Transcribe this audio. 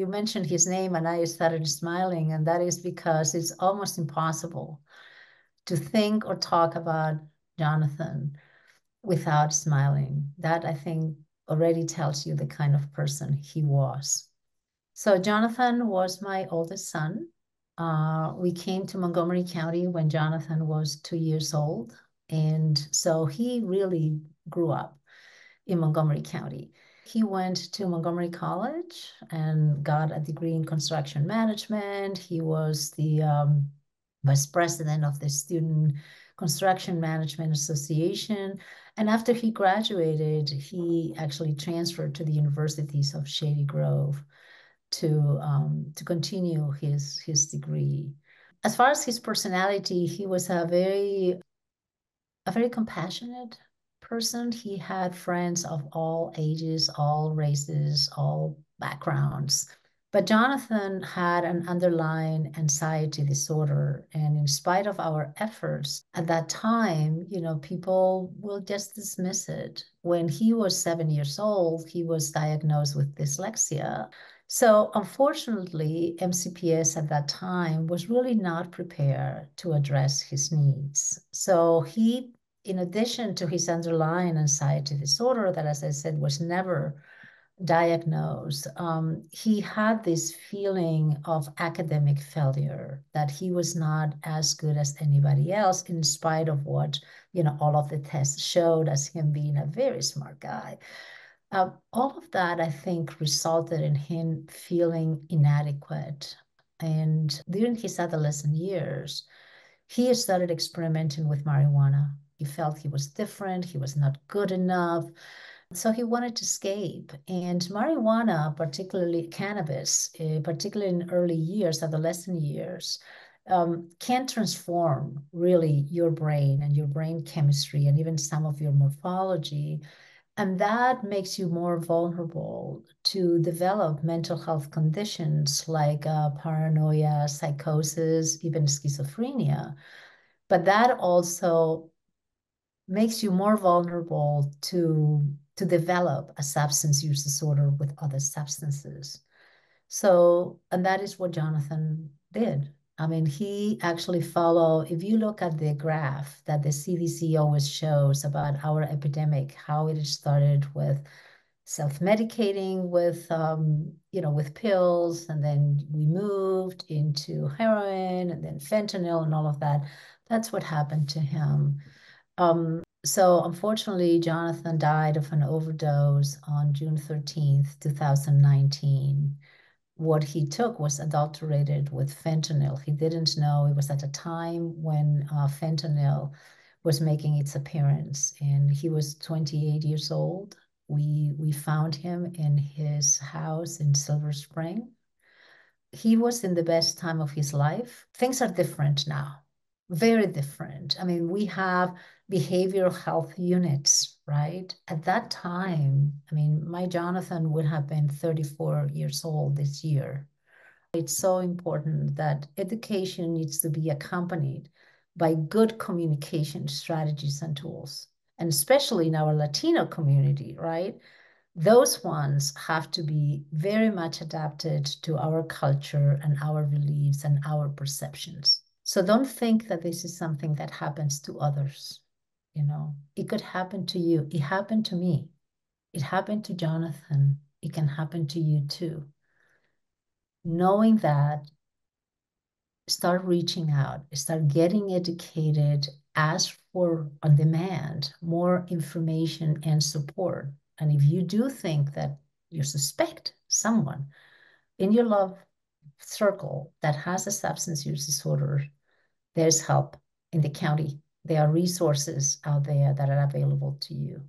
you mentioned his name and I started smiling, and that is because it's almost impossible to think or talk about Jonathan without smiling. That, I think, already tells you the kind of person he was. So Jonathan was my oldest son. We came to Montgomery County when Jonathan was 2 years old. And so he really grew up in Montgomery County. He went to Montgomery College and got a degree in construction management. He was the vice president of the Student Construction Management Association. And after he graduated, he actually transferred to the universities of Shady Grove to continue his degree. As far as his personality, he was a very compassionate person. He had friends of all ages, all races, all backgrounds. But Jonathan had an underlying anxiety disorder. And in spite of our efforts at that time, people will just dismiss it. When he was 7 years old, he was diagnosed with dyslexia. So unfortunately, MCPS at that time was really not prepared to address his needs. So he, in addition to his underlying anxiety disorder, that, as I said, was never diagnosed, he had this feeling of academic failure, that he was not as good as anybody else, in spite of what, all of the tests showed as him being a very smart guy. All of that, I think, resulted in him feeling inadequate. And during his adolescent years, he started experimenting with marijuana. He felt he was different, he was not good enough. So he wanted to escape. And marijuana, particularly cannabis, particularly in early years, adolescent years, can transform really your brain and your brain chemistry and even some of your morphology. And that makes you more vulnerable to develop mental health conditions like paranoia, psychosis, even schizophrenia. But that also makes you more vulnerable to develop a substance use disorder with other substances. So, and that is what Jonathan did. I mean, he actually followed, if you look at the graph that the CDC always shows about our epidemic, how it started with self-medicating with pills, and then we moved into heroin and then fentanyl and all of that. That's what happened to him. So unfortunately, Jonathan died of an overdose on June 13th, 2019. What he took was adulterated with fentanyl. He didn't know. It was at a time when fentanyl was making its appearance, and he was 28 years old. We found him in his house in Silver Spring. He was in the best time of his life. Things are different now, very different. I mean, we have behavioral health units, right? At that time, I mean, my Jonathan would have been 34 years old this year. It's so important that education needs to be accompanied by good communication strategies and tools, and especially in our Latino community, right? Those ones have to be very much adapted to our culture and our beliefs and our perceptions. So don't think that this is something that happens to others. It could happen to you. It happened to me. It happened to Jonathan. It can happen to you too. Knowing that, start reaching out, start getting educated, ask for, on demand, more information and support. And if you do think that you suspect someone in your love circle that has a substance use disorder, there's help in the county. There are resources out there that are available to you.